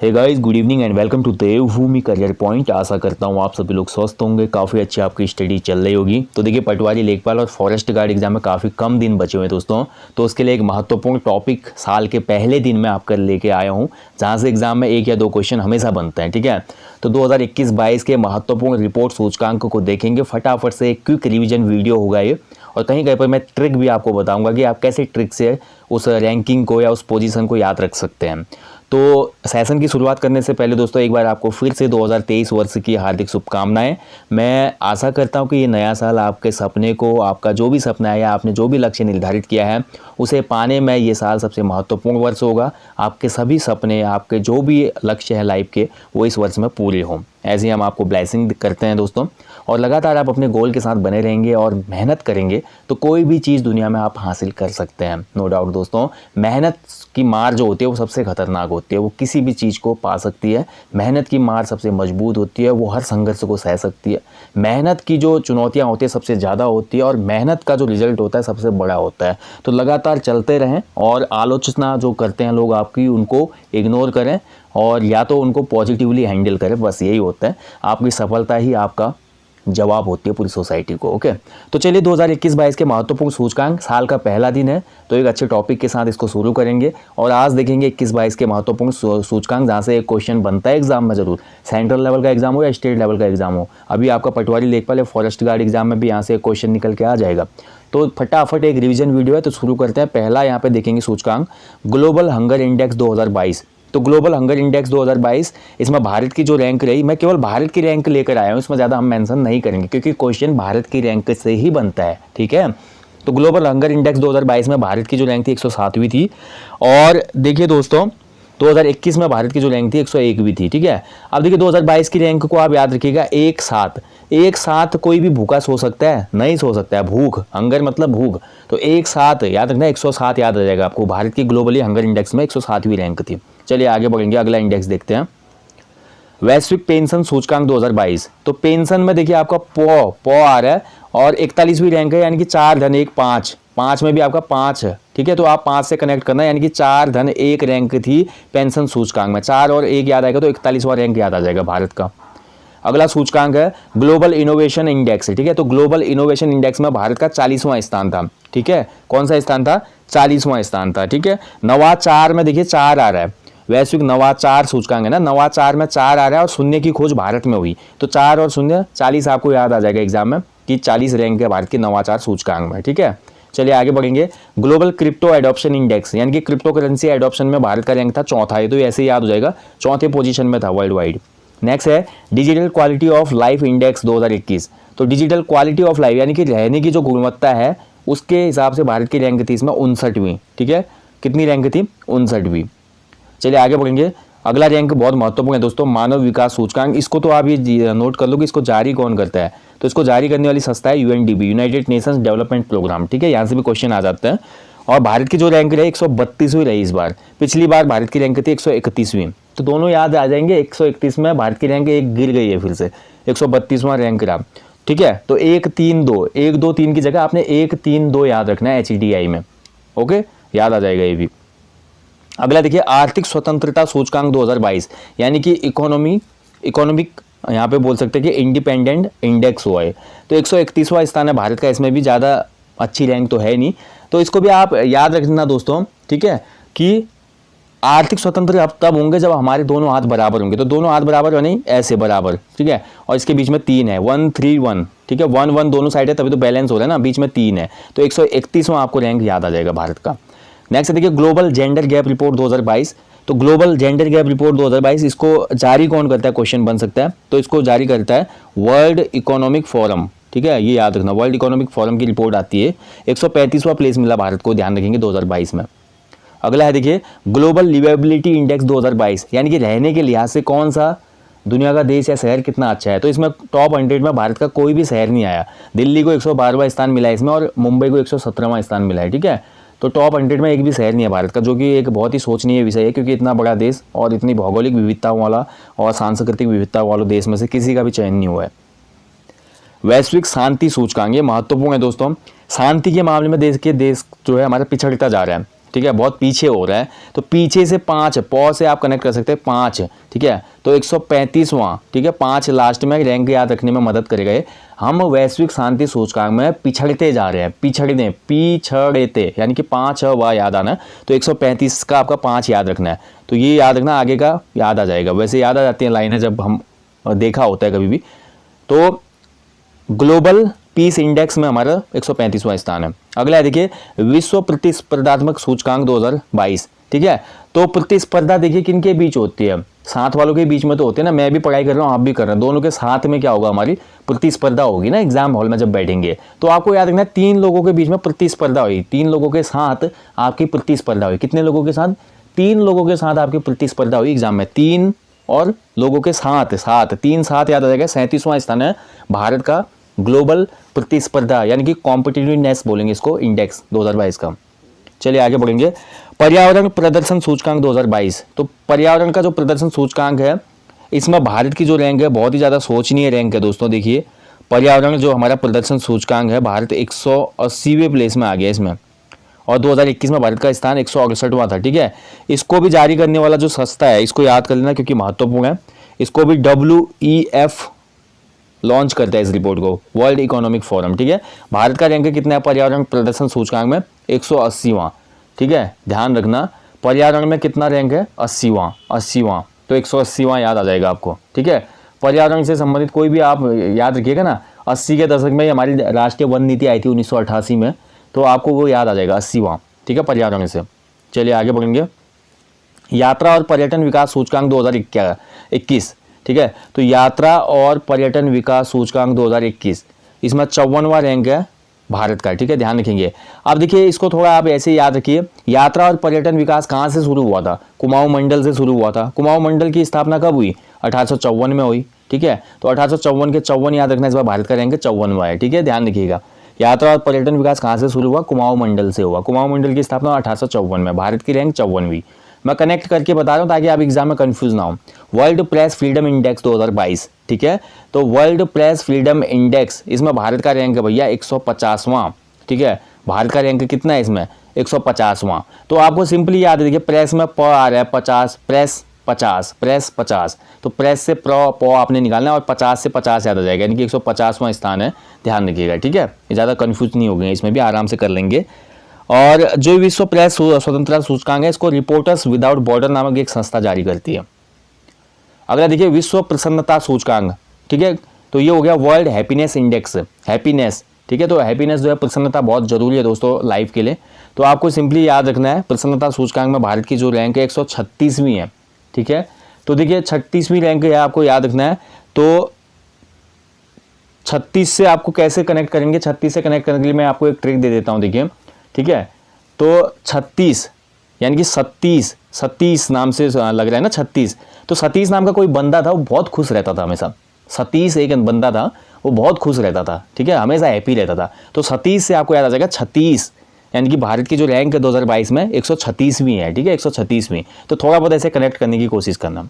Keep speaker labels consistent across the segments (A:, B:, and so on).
A: Hey guys, good evening and welcome to Devbhoomi career point. आशा करता हूँ आप सभी लोग स्वस्थ होंगे, काफ़ी अच्छी आपकी स्टडी चल रही होगी। तो देखिए, पटवारी, लेखपाल और फॉरेस्ट गार्ड एग्जाम में काफ़ी कम दिन बचे हुए हैं दोस्तों। तो उसके लिए एक महत्वपूर्ण टॉपिक साल के पहले दिन में आपकर लेके आया हूँ, जहाँ से एग्जाम में 1 या 2 क्वेश्चन हमेशा बनते हैं। ठीक है, तो 2021-22 के महत्वपूर्ण रिपोर्ट सूचकांक को देखेंगे। फटाफट से एक क्विक रिविजन वीडियो होगा ये, और कहीं कहीं पर मैं ट्रिक भी आपको बताऊंगा कि आप कैसे ट्रिक से उस रैंकिंग को या उस पोजीशन को याद रख सकते हैं। तो सेशन की शुरुआत करने से पहले दोस्तों एक बार आपको फिर से 2023 वर्ष की हार्दिक शुभकामनाएं। मैं आशा करता हूं कि ये नया साल आपके सपने को, आपका जो भी सपना है या आपने जो भी लक्ष्य निर्धारित किया है, उसे पाने में ये साल सबसे महत्वपूर्ण वर्ष होगा। आपके सभी सपने, आपके जो भी लक्ष्य हैं लाइफ के, वो इस वर्ष में पूरे हों, ऐसे ही हम आपको ब्लेसिंग करते हैं दोस्तों। और लगातार आप अपने गोल के साथ बने रहेंगे और मेहनत करेंगे तो कोई भी चीज़ दुनिया में आप हासिल कर सकते हैं, नो डाउट दोस्तों। मेहनत की मार जो होती है वो सबसे खतरनाक होती है, वो किसी भी चीज़ को पा सकती है। मेहनत की मार सबसे मजबूत होती है, वो हर संघर्ष को सह सकती है। मेहनत की जो चुनौतियाँ होती है सबसे ज़्यादा होती है, और मेहनत का जो रिजल्ट होता है सबसे बड़ा होता है। तो लगातार चलते रहें, और आलोचना जो करते हैं लोग आपकी, उनको इग्नोर करें, और या तो उनको पॉजिटिवली हैंडल करें। बस यही होता है, आपकी सफलता ही आपका जवाब होती है पूरी सोसाइटी को। ओके, तो चलिए 2021-22 के महत्वपूर्ण सूचकांक, साल का पहला दिन है तो एक अच्छे टॉपिक के साथ इसको शुरू करेंगे। और आज देखेंगे 21-22 के महत्वपूर्ण सूचकांक, जहाँ से एक क्वेश्चन बनता है एग्जाम में जरूर, सेंट्रल लेवल का एग्जाम हो या स्टेट लेवल का एग्जाम हो। अभी आपका पटवारी, लेखपाल या फॉरेस्ट गार्ड एग्जाम में भी यहाँ से एक क्वेश्चन निकल के आ जाएगा। तो फटाफट एक रिवीजन वीडियो है, तो शुरू करते हैं। पहला यहाँ पे देखेंगे सूचकांक, ग्लोबल हंगर इंडेक्स 2022। तो ग्लोबल हंगर इंडेक्स 2022, इसमें भारत की जो रैंक रही, मैं केवल भारत की रैंक लेकर आया हूँ, इसमें ज़्यादा हम मेंशन नहीं करेंगे क्योंकि क्वेश्चन भारत की रैंक से ही बनता है। ठीक है, तो ग्लोबल हंगर इंडेक्स 2022 में भारत की जो रैंक थी 107वीं थी। और देखिए दोस्तों, 2021 में भारत की जो रैंक थी 101वीं थी। ठीक है, अब देखिए 2022 की रैंक को आप याद रखिएगा, एक साथ कोई भी भूखा सो सकता है? नहीं सो सकता है। भूख, हंगर मतलब भूख, तो एक साथ याद रखना, 107 याद आ जाएगा आपको। भारत की ग्लोबली हंगर इंडेक्स में 107वीं रैंक थी। चलिए आगे बढ़ेंगे, अगला इंडेक्स देखते हैं, वैश्विक पेंशन सूचकांक 2022। तो पेंशन में देखिए आपका पॉ आ रहा है, और 41वीं रैंक है, यानी कि 4 धन 1 5, 5 में भी आपका 5 है। ठीक है, तो आप 5 से कनेक्ट करना, यानी कि 4 धन 1 रैंक थी पेंशन सूचकांक में। 4 और 1 याद आएगा तो 41वां रैंक याद आ जाएगा भारत का। अगला सूचकांक है ग्लोबल इनोवेशन इंडेक्स। ठीक है, तो ग्लोबल इनोवेशन इंडेक्स में भारत का 40वां स्थान था। ठीक है, कौन सा स्थान था? 40वां स्थान था। ठीक है, नवाचार में देखिए 4 आ रहा है, वैश्विक नवाचार सूचकांक है ना, नवाचार में 4 आ रहा है, और शून्य की खोज भारत में हुई। तो 4 और 0 40 आपको याद आ जाएगा एग्जाम में कि 40 रैंक है भारत की नवाचार सूचकांक में। ठीक है, चलिए आगे बढ़ेंगे। ग्लोबल क्रिप्टो एडॉप्शन इंडेक्स, यानी कि क्रिप्टो करेंसी एडॉप्शन में भारत का रैंक था 4था। ये तो ऐसे ही याद हो जाएगा, 4थे पोजीशन में था वर्ल्ड वाइड। नेक्स्ट है digital quality of life index 2021। तो डिजिटल क्वालिटी ऑफ लाइफ, यानी कि रहने की जो गुणवत्ता है, उसके हिसाब से भारत की रैंक थी इसमें 59वीं। ठीक है, कितनी रैंक थी? 59वीं। चलिए आगे बढ़ेंगे, अगला रैंक बहुत महत्वपूर्ण है दोस्तों, मानव विकास सूचकांक। इसको तो आप ये नोट कर लो कि इसको जारी कौन करता है। तो इसको जारी करने वाली संस्था है UNDP, united nations development programme. ठीक है, यहाँ से भी क्वेश्चन आ जाते हैं। और भारत की जो रैंक रही 132वीं रही इस बार, पिछली बार भारत की रैंक थी 131वीं। तो दोनों याद आ जाएंगे, 131 में भारत की रैंक एक गिर गई है, फिर से 132वां रैंक रहा। ठीक है, तो 1 3 2, 1 2 3 की जगह आपने 1 3 2 याद रखना है HDI में। ओके, याद आ जाएगा ये भी। अगला देखिए, आर्थिक स्वतंत्रता सूचकांक 2022, यानी कि इकोनॉमिक यहाँ पे बोल सकते हैं कि इंडिपेंडेंट इंडेक्स हुआ है। तो 131वां स्थान है भारत का, इसमें भी ज़्यादा अच्छी रैंक तो है नहीं, तो इसको भी आप याद रखना दोस्तों। ठीक है, कि आर्थिक स्वतंत्र अब तब होंगे जब हमारे दोनों हाथ बराबर होंगे। तो दोनों हाथ बराबर हो, नहीं ऐसे बराबर। ठीक है, और इसके बीच में 3 है, 1 3 1। ठीक है, 1 1 दोनों साइड है, तभी तो बैलेंस हो रहा है ना, बीच में 3 है। तो 131वां आपको रैंक याद आ जाएगा भारत का। नेक्स्ट देखिए, ग्लोबल जेंडर गैप रिपोर्ट 2022। तो ग्लोबल जेंडर गैप रिपोर्ट 2022, इसको जारी कौन करता है, क्वेश्चन बन सकता है। तो इसको जारी करता है वर्ल्ड इकोनॉमिक फोरम। ठीक है, ये याद रखना, वर्ल्ड इकोनॉमिक फोरम की रिपोर्ट आती है। 135वां प्लेस मिला भारत को, ध्यान रखेंगे 2022 में। अगला है देखिए, ग्लोबल लिवेबिलिटी इंडेक्स 2022, यानी कि रहने के लिहाज से कौन सा दुनिया का देश या शहर कितना अच्छा है। तो इसमें टॉप 100 में भारत का कोई भी शहर नहीं आया। दिल्ली को 112वां स्थान मिला है इसमें, और मुंबई को 117वां स्थान मिला है। ठीक है, तो टॉप 100 में एक भी शहर नहीं है भारत का, जो कि एक बहुत ही सोचनीय विषय है, क्योंकि इतना बड़ा देश और इतनी भौगोलिक विविधताओं वाला और सांस्कृतिक विविधता वाला देश में से किसी का भी चयन नहीं हुआ है। वैश्विक शांति सूचकांक, ये महत्वपूर्ण है दोस्तों। शांति के मामले में देश जो है हमारा पिछड़ता जा रहा है। ठीक है, बहुत पीछे हो रहा है। तो पीछे से 5, पौ से आप कनेक्ट कर सकते हैं 5, ठीक है। तो 135वां, ठीक है, 5 लास्ट में रैंक याद रखने में मदद करेगा ये। हम वैश्विक शांति सूचकांक में पिछड़ते जा रहे हैं, पिछड़ते यानी कि 5 वा याद आना। तो 135 का आपका 5 याद रखना है। तो ये याद रखना, आगे का याद आ जाएगा। वैसे याद आ जाती है लाइनें जब हम देखा होता है कभी भी। तो ग्लोबल पीस इंडेक्स में हमारा 135वां स्थान है। अगला है देखिए विश्व प्रतिस्पर्धात्मक सूचकांक 2022, ठीक है। तो प्रतिस्पर्धा देखिए किन के बीच होती है, साथ वालों के बीच में तो होते हैं ना, मैं भी पढ़ाई कर रहा हूँ, आप भी कर रहे हैं, दोनों के साथ में क्या होगा, हमारी प्रतिस्पर्धा होगी ना एग्जाम हॉल में जब बैठेंगे। तो आपको याद रखना है 3 लोगों के बीच में प्रतिस्पर्धा हुई, 3 लोगों के साथ आपकी प्रतिस्पर्धा हुई। कितने लोगों के साथ? 3 लोगों के साथ आपकी प्रतिस्पर्धा हुई एग्जाम में, 3 और लोगों के साथ 3 साथ याद आ जाएगा। 37वां स्थान है भारत का ग्लोबल प्रतिस्पर्धा यानी कि कॉम्पिटिटिवनेस बोलेंगे इसको, इंडेक्स 2022 का। चलिए आगे बढ़ेंगे। पर्यावरण प्रदर्शन सूचकांक 2022। तो पर्यावरण का जो प्रदर्शन सूचकांक है इसमें भारत की जो रैंक है बहुत ही ज़्यादा शोचनीय रैंक है दोस्तों। देखिए पर्यावरण जो हमारा प्रदर्शन सूचकांक है, भारत 180वें प्लेस में आ गया इसमें, और 2021 में भारत का स्थान 168वां था, ठीक है। इसको भी जारी करने वाला जो संस्था है, इसको याद कर लेना क्योंकि महत्वपूर्ण है। इसको भी WEF लॉन्च करता है इस रिपोर्ट को, वर्ल्ड इकोनॉमिक फोरम, ठीक है। भारत का रैंक कितना है पर्यावरण प्रदर्शन सूचकांक में? 180वां, ठीक है। ध्यान रखना पर्यावरण में कितना रैंक है? 80वां। तो 180वां याद आ जाएगा आपको, ठीक है। पर्यावरण से संबंधित कोई भी आप याद रखिएगा ना, 80 के दशक में हमारी राष्ट्रीय वन नीति आई थी 1988 में, तो आपको वो याद आ जाएगा 80वां, ठीक है, पर्यावरण से। चलिए आगे बढ़ेंगे। यात्रा और पर्यटन विकास सूचकांक 2021, ठीक है। तो यात्रा और पर्यटन विकास सूचकांक 2021, इसमें 54वां रैंक है भारत का, ठीक है, ध्यान रखेंगे। अब देखिए इसको थोड़ा आप ऐसे याद रखिए, यात्रा और पर्यटन विकास कहाँ से शुरू हुआ था? कुमाऊं मंडल से शुरू हुआ था। कुमाऊं मंडल की स्थापना कब हुई? 1854 में हुई, ठीक है। तो 1854 के 54 याद रखना, इस बार भारत का रैंक 54वां है, ठीक है, ध्यान रखिएगा। यात्रा और पर्यटन विकास कहाँ से शुरू हुआ? कुमाऊं मंडल से हुआ। कुमाऊं मंडल की स्थापना 1854 में, भारत की रैंक 54वीं। मैं कनेक्ट करके बता रहा हूँ ताकि आप एग्जाम में कंफ्यूज ना हो। वर्ल्ड प्रेस फ्रीडम इंडेक्स 2022, ठीक है। तो वर्ल्ड प्रेस फ्रीडम इंडेक्स, इसमें भारत का रैंक है भैया 150वां, ठीक है। भारत का रैंक कितना है इसमें? 150वां। तो आपको सिंपली याद है, देखिए प्रेस में प आ रहा है 50, प्रेस 50, तो प्रेस से प आपने निकालना है और 50 से 50 याद आ जाएगा, यानी कि 150वां स्थान है, ध्यान रखिएगा, ठीक है। ज़्यादा कन्फ्यूज नहीं हो गए, इसमें भी आराम से कर लेंगे। और जो विश्व प्रेस स्वतंत्रता सूचकांक है, इसको रिपोर्टर्स विदाउट बॉर्डर नामक एक संस्था जारी करती है। अगला देखिए विश्व प्रसन्नता सूचकांक, ठीक है। तो ये हो गया वर्ल्ड हैप्पीनेस इंडेक्स, हैप्पीनेस, ठीक है। तो हैप्पीनेस जो है, प्रसन्नता बहुत जरूरी है दोस्तों लाइफ के लिए। तो आपको सिंपली याद रखना है प्रसन्नता सूचकांक में भारत की जो रैंक है 136वीं है, ठीक है। तो देखिए 36वीं रैंक है, आपको याद रखना है। तो 36 से आपको कैसे कनेक्ट करेंगे? 36 से कनेक्ट करने के लिए मैं आपको एक ट्रिक दे देता हूँ, देखिए, ठीक है। तो 36 यानी कि 37 नाम से लग रहा है ना 36। तो सतीश नाम का कोई बंदा था, वो बहुत खुश रहता था हमेशा। सतीश एक बंदा था, वो बहुत खुश रहता था, ठीक है, हमेशा हैप्पी रहता था। तो सतीश से आपको याद आ जाएगा 36, यानी कि भारत की जो रैंक है 2022 में 136वीं है, ठीक है, 136वीं। तो थोड़ा बहुत ऐसे कनेक्ट करने की कोशिश करना।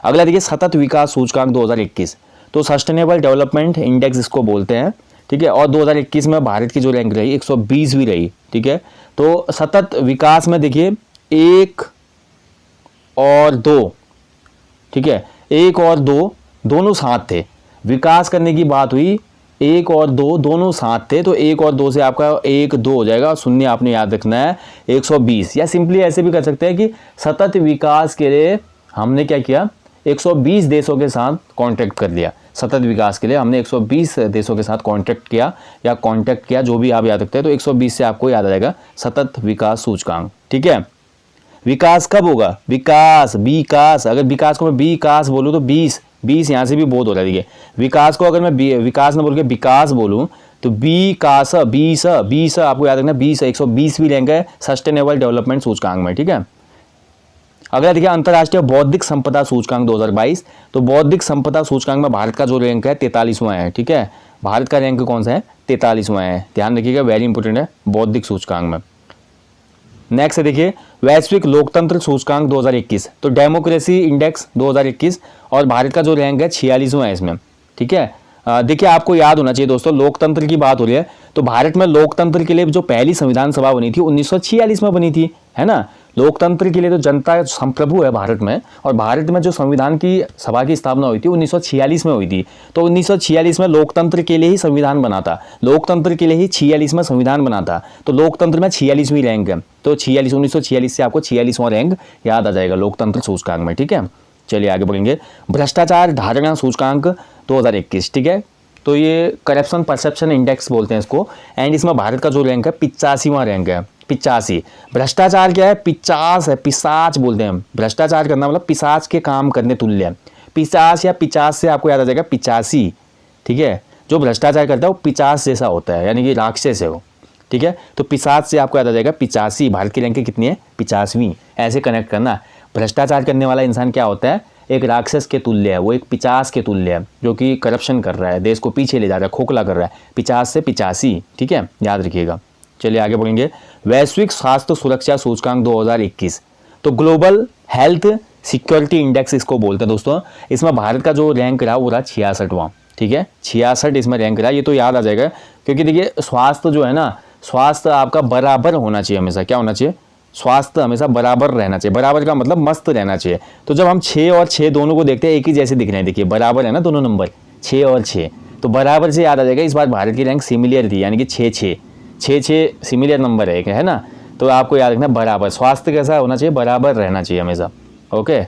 A: अगला देखिए सतत विकास सूचकांक 2021। तो सस्टेनेबल डेवलपमेंट इंडेक्स इसको बोलते हैं, ठीक है। और 2021 में भारत की जो रैंक रही 120वीं रही, ठीक है। तो सतत विकास में देखिए 1 और 2, ठीक है, 1 और 2 दोनों साथ थे। विकास करने की बात हुई, 1 और 2 दोनों साथ थे। तो 1 और 2 से आपका 1 2 हो जाएगा, शून्य आपने याद रखना है 120। या सिंपली ऐसे भी कर सकते हैं कि सतत विकास के लिए हमने क्या किया, 120 देशों के साथ कॉन्ट्रैक्ट कर लिया। सतत विकास के लिए हमने 120 देशों के साथ कॉन्ट्रैक्ट किया या कॉन्टैक्ट किया, जो भी आप याद रखते हैं। तो 120 से आपको याद आ जाएगा सतत विकास सूचकांक, ठीक है। विकास कब होगा? विकास, अगर विकास को मैं विकास बोलूँ तो 20 यहाँ से भी बहुत हो रहा है। देखिए विकास को अगर मैं विकास न बोल के विकास बोलूँ तो विकास 20 आपको याद रखना, 20 120वीं रैंक है सस्टेनेबल डेवलपमेंट सूचकांक में, ठीक है। अगला देखिए अंतर्राष्ट्रीय बौद्धिक संपदा सूचकांक 2022। तो बौद्धिक संपदा सूचकांक में भारत का जो रैंक है 43वां है, ठीक है। भारत का रैंक कौन सा है? 43वां है, ध्यान रखिएगा, वेरी इंपॉर्टेंट है बौद्धिक सूचकांक में। नेक्स्ट देखिए वैश्विक लोकतंत्र सूचकांक 2021। तो डेमोक्रेसी इंडेक्स 2021 और भारत का जो रैंक है 46वां है इसमें, ठीक है। देखिए आपको याद होना चाहिए दोस्तों, लोकतंत्र की बात हो रही है तो भारत में लोकतंत्र के लिए जो पहली संविधान सभा बनी थी 1946 में बनी थी, है ना। लोकतंत्र के लिए तो जनता संप्रभु है भारत में, और भारत में जो संविधान की सभा की स्थापना हुई थी 1946 में हुई थी। तो 1946 में लोकतंत्र के लिए ही संविधान बना था, लोकतंत्र के लिए ही 46 में संविधान बना था। तो लोकतंत्र में 46वीं रैंक है, तो 1946 से आपको 46वां रैंक याद आ जाएगा लोकतंत्र सूचकांक में, ठीक है। चलिए आगे बढ़ेंगे। भ्रष्टाचार धारणा सूचकांक 2021, ठीक है। तो ये करप्शन परसेप्शन इंडेक्स बोलते हैं इसको, एंड इसमें भारत का जो रैंक है 85वां रैंक है, 85। भ्रष्टाचार क्या है? 50 है, पिशाच बोलते हैं। भ्रष्टाचार करना मतलब पिशाच के काम करने तुल्य है। 50 या 50 से आपको याद आ जाएगा 85, ठीक है। जो भ्रष्टाचार करता है वो 50 जैसा होता है, यानी कि राक्षस है वो, ठीक है। तो पिशाच से आपको याद आ जाएगा 85। भारत की रैंक कितनी है? 50वीं। ऐसे कनेक्ट करना। भ्रष्टाचार करने वाला इंसान क्या होता है? एक राक्षस के तुल्य है, वो एक 50 के तुल्य है, जो कि करप्शन कर रहा है, देश को पीछे ले जा रहा है, खोखला कर रहा है। 50 से 85, ठीक है, याद रखिएगा। चलिए आगे बढ़ेंगे। वैश्विक स्वास्थ्य सुरक्षा सूचकांक 2021, तो ग्लोबल हेल्थ सिक्योरिटी इंडेक्स इसको बोलते हैं दोस्तों। इसमें भारत का जो रैंक रहा वो रहा 66वां, ठीक है। 66 इसमें रैंक रहा, ये तो याद आ जाएगा, क्योंकि देखिए स्वास्थ्य जो है ना, स्वास्थ्य आपका बराबर होना चाहिए हमेशा। क्या होना चाहिए? स्वास्थ्य हमेशा बराबर रहना चाहिए। बराबर का मतलब मस्त रहना चाहिए। तो जब हम 6 और 6 दोनों को देखते हैं एक ही जैसे दिख रहे हैं, देखिए बराबर है ना दोनों नंबर, 6 और 6, तो बराबर से याद आ जाएगा। इस बार भारत की रैंक सिमिलर थी, यानी कि 6 सिमिलर नंबर है ना। तो आपको याद रखना बराबर। स्वास्थ्य कैसा होना चाहिए? बराबर रहना चाहिए हमेशा, ओके।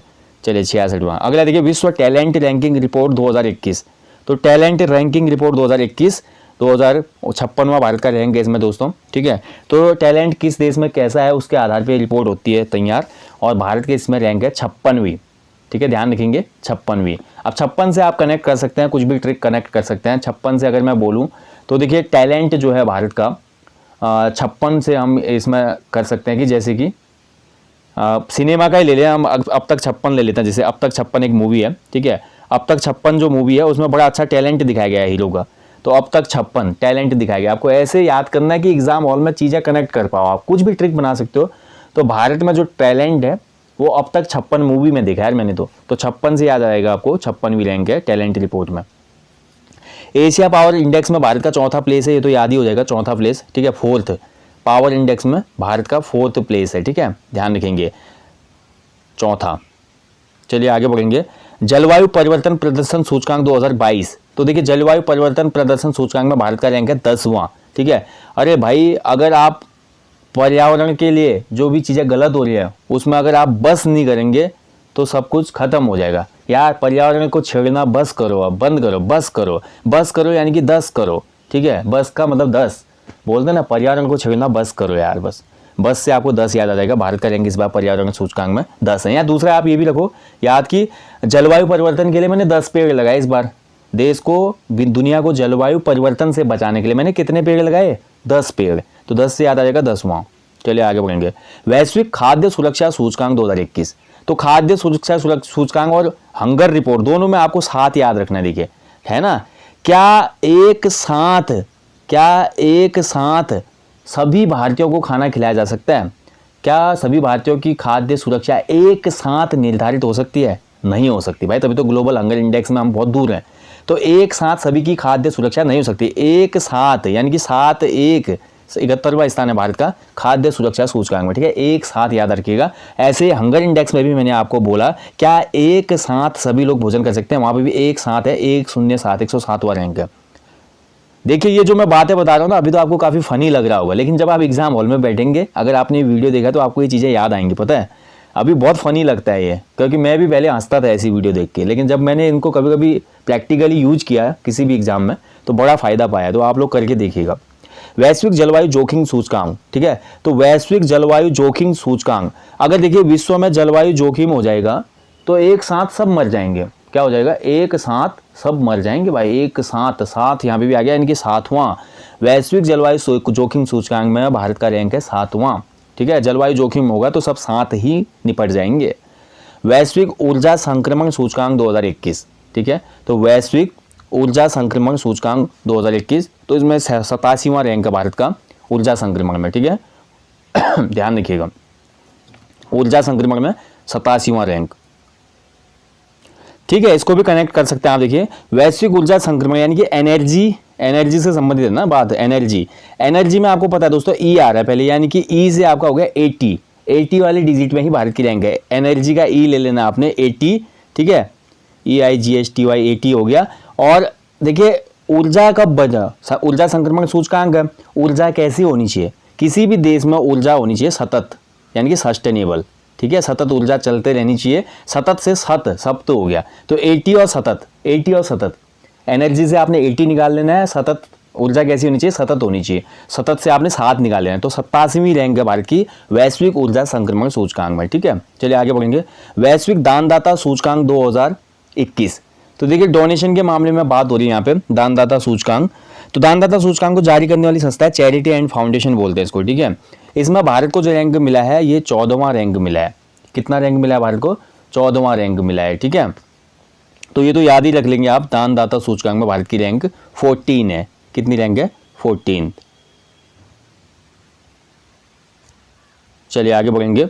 A: चलिए 66वां। अगला देखिए विश्व टैलेंट रैंकिंग रिपोर्ट 2021, तो टैलेंट रैंकिंग रिपोर्ट 2021, 2056वां भारत का रैंक है इसमें दोस्तों, ठीक है। तो टैलेंट किस देश में कैसा है उसके आधार पे रिपोर्ट होती है तैयार, और भारत के इसमें रैंक है 56वीं, ठीक है, ध्यान रखेंगे 56वीं। अब 56 से आप कनेक्ट कर सकते हैं, कुछ भी ट्रिक कनेक्ट कर सकते हैं। 56 से अगर मैं बोलूँ तो देखिए टैलेंट जो है भारत का 56 से हम इसमें कर सकते हैं कि जैसे कि सिनेमा का ही ले लें हम, अब तक 56 ले लेते हैं। जैसे अब तक 56 एक मूवी है, ठीक है। अब तक 56 जो मूवी है उसमें बड़ा अच्छा टैलेंट दिखाया गया है हीरो का, तो अब तक 56 टैलेंट दिखाया गया। आपको ऐसे याद करना है कि एग्जाम हॉल में चीज़ें कनेक्ट कर पाओ, आप कुछ भी ट्रिक बना सकते हो। तो भारत में जो टैलेंट है वो अब तक 56 मूवी में दिखा है मैंने, तो 56 से याद आएगा आपको 56वीं रैंक है टैलेंट रिपोर्ट में। एशिया पावर इंडेक्स में भारत का चौथा प्लेस है, ये तो याद ही हो जाएगा, चौथा प्लेस, ठीक है। फोर्थ पावर इंडेक्स में भारत का 4th प्लेस है, ठीक है, ध्यान रखेंगे, चौथा। चलिए आगे बढ़ेंगे। जलवायु परिवर्तन प्रदर्शन सूचकांक 2022, तो देखिए जलवायु परिवर्तन प्रदर्शन सूचकांक में भारत का रैंक है 10वां, ठीक है। अरे भाई अगर आप पर्यावरण के लिए जो भी चीज़ें गलत हो रही है उसमें अगर आप बस नहीं करेंगे तो सब कुछ खत्म हो जाएगा यार। पर्यावरण को छेड़ना बस करो, अब बंद करो, बस करो यानी कि 10 करो, ठीक है। बस का मतलब 10 बोलते ना, पर्यावरण को छेड़ना बस करो यार, बस से आपको 10 याद आ जाएगा। भारत का रैंक इस बार पर्यावरण सूचकांक में 10 है। या दूसरा आप ये भी रखो याद कि जलवायु परिवर्तन के लिए मैंने 10 पेड़ लगाए इस बार। देश को, दुनिया को जलवायु परिवर्तन से बचाने के लिए मैंने कितने पेड़ लगाए? 10 पेड़। तो 10 से याद आ जाएगा 10वां। चलिए आगे बढ़ेंगे। वैश्विक खाद्य सुरक्षा सूचकांक 2021, तो खाद्य सुरक्षा सूचकांक और हंगर रिपोर्ट दोनों में आपको साथ याद रखना, देखिए है ना। क्या एक साथ सभी भारतीयों को खाना खिलाया जा सकता है? क्या सभी भारतीयों की खाद्य सुरक्षा एक साथ निर्धारित हो सकती है? नहीं हो सकती भाई, तभी तो ग्लोबल हंगर इंडेक्स में हम बहुत दूर हैं। तो एक साथ सभी की खाद्य सुरक्षा नहीं हो सकती। एक साथ यानी कि 71वां स्थान है भारत का खाद्य सुरक्षा सूचकांक में, ठीक है। एक साथ याद रखिएगा। ऐसे हंगर इंडेक्स में भी मैंने आपको बोला क्या एक साथ सभी लोग भोजन कर सकते हैं, वहां पे भी एक साथ है, 107वां रैंक है। देखिए ये जो मैं बातें बता रहा हूँ ना अभी तो आपको काफ़ी फनी लग रहा होगा, लेकिन जब आप एग्जाम हॉल में बैठेंगे, अगर आपने ये वीडियो देखा तो आपको ये चीज़ें याद आएंगी। पता है अभी बहुत फनी लगता है ये, क्योंकि मैं भी पहले हंसता था ऐसी वीडियो देख के, लेकिन जब मैंने इनको कभी कभी प्रैक्टिकली यूज किया किसी भी एग्जाम में तो बड़ा फ़ायदा पाया। तो आप लोग करके देखिएगा। वैश्विक जलवायु जोखिम सूचकांक, ठीक है। तो वैश्विक जलवायु जोखिम सूचकांक, अगर देखिए विश्व में जलवायु जोखिम हो जाएगा तो एक साथ सब मर जाएंगे। क्या हो जाएगा? एक साथ सब मर जाएंगे भाई, एक साथ यहाँ पे भी आ गया, यानी कि 7वां। वैश्विक जलवायु जोखिम सूचकांक में भारत का रैंक है 7वां, ठीक है। जलवायु जोखिम होगा तो सब साथ ही निपट जाएंगे। वैश्विक ऊर्जा संक्रमण सूचकांक 2021, ठीक है। तो वैश्विक ऊर्जा संक्रमण सूचकांक 2021, तो इसमें 87वां रैंक है भारत का ऊर्जा संक्रमण में, ठीक है। ध्यान रखिएगा, ऊर्जा संक्रमण में 87वां रैंक, ठीक है। इसको भी कनेक्ट कर सकते हैं आप। देखिए वैश्विक ऊर्जा संक्रमण यानी कि एनर्जी से संबंधित है ना बात, एनर्जी। एनर्जी में आपको पता है दोस्तों ई आ रहा है पहले, यानी कि ई से आपका हो गया 80, 80 वाले डिजिट में ही भारत की रैंक है। एनर्जी का ई ले लेना आपने 80, ठीक है, EIGHTY 80 हो गया। और देखिए ऊर्जा कब बजा, ऊर्जा संक्रमण सूचकांक है। ऊर्जा कैसी होनी चाहिए, किसी भी देश में ऊर्जा होनी चाहिए सतत, यानी कि सस्टेनेबल, ठीक है, सतत ऊर्जा चलते रहनी चाहिए। सतत से सप्त हो गया, तो 80 और सतत, 80 और सतत, एनर्जी से आपने 80 निकाल लेना है। सतत ऊर्जा कैसी होनी चाहिए, सतत होनी चाहिए। सतत से आपने 7 निकाल लेना है, तो 87वीं रैंक है भारत की वैश्विक ऊर्जा संक्रमण सूचकांक में, ठीक है। चलिए आगे बढ़ेंगे। वैश्विक दानदाता सूचकांक 2021, तो देखिए डोनेशन के मामले में बात हो रही है यहाँ पे, दानदाता सूचकांक। तो दानदाता सूचकांक को जारी करने वाली संस्था है चैरिटी एंड फाउंडेशन बोलते हैं इसको, ठीक है। इसमें भारत को जो रैंक मिला है ये 14वां रैंक मिला है। कितना रैंक मिला है भारत को, 14वां रैंक मिला है, ठीक है। तो ये तो याद ही रख लेंगे आप, दानदाता सूचकांक में भारत की रैंक 14 है। कितनी रैंक है, 14। चलिए आगे बढ़ेंगे।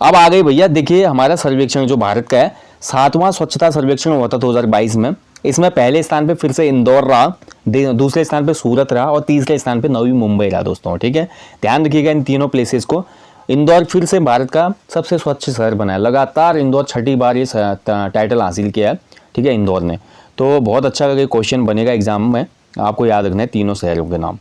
A: अब आ गई भैया, देखिए हमारा सर्वेक्षण जो भारत का है, 7वां स्वच्छता सर्वेक्षण हुआ था 2022 में। इसमें पहले स्थान पे फिर से इंदौर रहा, दूसरे स्थान पे सूरत रहा और तीसरे स्थान पे नवी मुंबई रहा दोस्तों, ठीक है। ध्यान रखिएगा इन तीनों प्लेसेस को। इंदौर फिर से भारत का सबसे स्वच्छ शहर बना है, लगातार इंदौर 6ठी बार ये टाइटल हासिल किया है, ठीक है, इंदौर ने। तो बहुत अच्छा क्वेश्चन बनेगा एग्जाम में, आपको याद रखना है तीनों शहरों के नाम।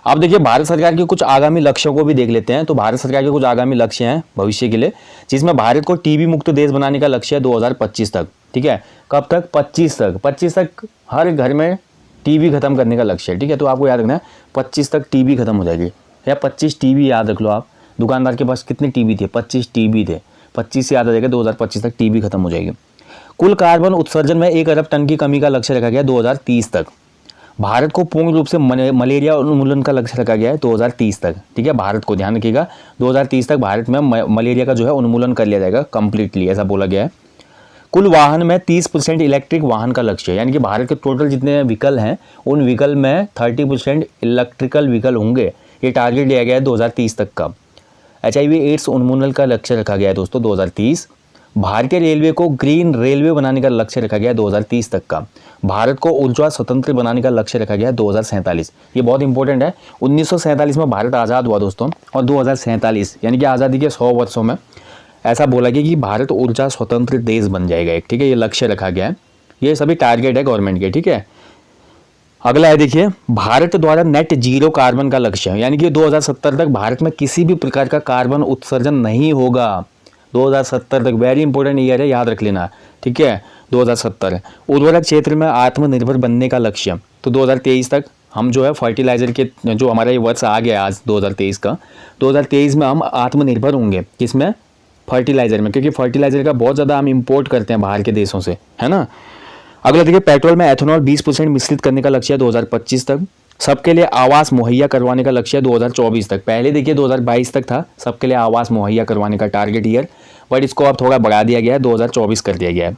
A: अब देखिए भारत सरकार के कुछ आगामी लक्ष्यों को भी देख लेते हैं। तो भारत सरकार के कुछ आगामी लक्ष्य हैं भविष्य के लिए, जिसमें भारत को टीबी मुक्त देश बनाने का लक्ष्य है 2025 तक, ठीक है। कब तक, 25 तक हर घर में टीबी खत्म करने का लक्ष्य है, ठीक है। तो आपको याद रखना है 25 तक टीबी खत्म हो जाएगी, या 25 टीबी याद रख लो आप। दुकानदार के पास कितने टीबी थे, 25 टीबी थे, 25 से याद आ जाएगा 2025 तक टीबी खत्म हो जाएगी। कुल कार्बन उत्सर्जन में 1 अरब टन की कमी का लक्ष्य रखा गया 2030 तक। भारत को पूर्ण रूप से मलेरिया उन्मूलन का लक्ष्य रखा गया है 2030 तक, ठीक है। भारत को ध्यान रखिएगा 2030 तक भारत में मलेरिया का जो है उन्मूलन कर लिया जाएगा कंप्लीटली, ऐसा बोला गया है। कुल वाहन में 30% इलेक्ट्रिक वाहन का लक्ष्य है, यानी कि भारत के टोटल जितने व्हीकल हैं उन व्हीकल में 30% इलेक्ट्रिकल व्हीकल होंगे, ये टारगेट लिया गया है 2030 तक का। HIV एड्स उन्मूलन का लक्ष्य रखा गया है दोस्तों 2030। भारतीय रेलवे को ग्रीन रेलवे बनाने का लक्ष्य रखा गया है 2030 तक का। भारत को ऊर्जा स्वतंत्र बनाने का लक्ष्य रखा गया है 2047, ये बहुत इंपॉर्टेंट है। 1947 में भारत आज़ाद हुआ दोस्तों, और 2047 यानी कि आज़ादी के 100 वर्षों में ऐसा बोला गया कि भारत ऊर्जा स्वतंत्र देश बन जाएगा एक, ठीक है। ये लक्ष्य रखा गया है, ये सभी टारगेट है गवर्नमेंट के, ठीक है। अगला है देखिए, भारत द्वारा नेट जीरो कार्बन का लक्ष्य है, यानी कि 2070 तक भारत में किसी भी प्रकार का कार्बन उत्सर्जन नहीं होगा। 2070 तक वेरी इंपॉर्टेंट ईयर है, याद रख लेना, ठीक है। 2070 उर्वरक क्षेत्र में आत्मनिर्भर बनने का लक्ष्य, तो 2023 तक हम जो है फर्टिलाइजर के, जो हमारा ये वर्ष आ गया आज 2023 का, 2023 में हम आत्मनिर्भर होंगे किसमें, फर्टिलाइजर में, क्योंकि फर्टिलाइजर का बहुत ज़्यादा हम इंपोर्ट करते हैं बाहर के देशों से, है ना। अगला देखिए, पेट्रोल में एथेनॉल 20% मिश्रित करने का लक्ष्य है 2025 तक। सबके लिए आवास मुहैया करवाने का लक्ष्य है 2024 तक। पहले देखिए 2022 तक था सबके लिए आवास मुहैया करवाने का टारगेट ईयर, बट इसको अब थोड़ा बढ़ा दिया गया है, 2024 कर दिया गया है।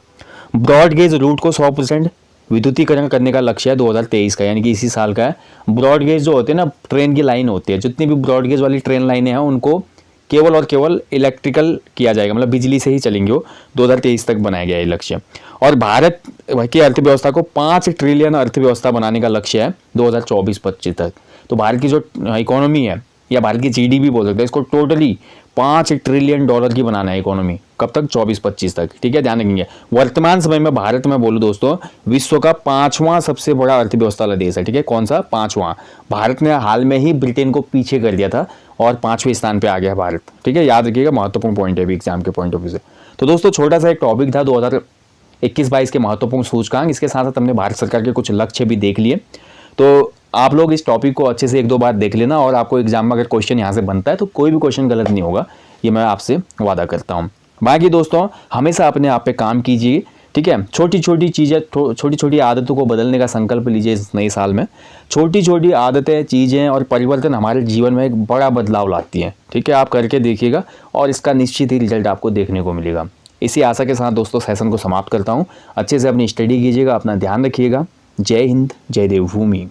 A: ब्रॉड गेज रूट को 100% विद्युतीकरण करने का लक्ष्य है 2023 का, यानी कि इसी साल का है। ब्रॉड गेज जो होते हैं ना, ट्रेन की लाइन होती है, जितनी भी ब्रॉड गेज वाली ट्रेन लाइनें हैं उनको केवल और केवल इलेक्ट्रिकल किया जाएगा, मतलब बिजली से ही चलेंगे वो, 2023 तक बनाया गया है लक्ष्य। और भारत की अर्थव्यवस्था को 5 ट्रिलियन अर्थव्यवस्था बनाने का लक्ष्य है 2024-25 तक। तो भारत की जो इकोनॉमी है, या भारत की GDP बोल सकते हैं, इसको टोटली 5 ट्रिलियन डॉलर की बनाना है इकोनॉमी, कब तक, 24-25 तक, ठीक है, ध्यान रखेंगे। वर्तमान समय में भारत में बोलूँ दोस्तों, विश्व का 5वां सबसे बड़ा अर्थव्यवस्था वाला देश है, ठीक है। कौन सा, 5वां। भारत ने हाल में ही ब्रिटेन को पीछे कर दिया था और 5वें स्थान पे आ गया भारत, ठीक है, याद रखिएगा, महत्वपूर्ण पॉइंट है भी एग्जाम के पॉइंट ऑफ व्यू से। तो दोस्तों छोटा सा एक टॉपिक था 2021-22 के महत्वपूर्ण सूचकांक, इसके साथ साथ हमने भारत सरकार के कुछ लक्ष्य भी देख लिए। तो आप लोग इस टॉपिक को अच्छे से 1-2 बार देख लेना, और आपको एग्जाम में अगर क्वेश्चन यहाँ से बनता है तो कोई भी क्वेश्चन गलत नहीं होगा, ये मैं आपसे वादा करता हूँ। बाकी दोस्तों हमेशा अपने आप पे काम कीजिए, ठीक है। छोटी छोटी चीज़ें, छोटी छोटी आदतों को बदलने का संकल्प लीजिए इस नए साल में। छोटी छोटी आदतें, चीज़ें और परिवर्तन हमारे जीवन में एक बड़ा बदलाव लाती हैं, ठीक है। आप करके देखिएगा और इसका निश्चित ही रिजल्ट आपको देखने को मिलेगा। इसी आशा के साथ दोस्तों सेशन को समाप्त करता हूँ। अच्छे से अपनी स्टडी कीजिएगा, अपना ध्यान रखिएगा। जय हिंद, जय देवभूमि।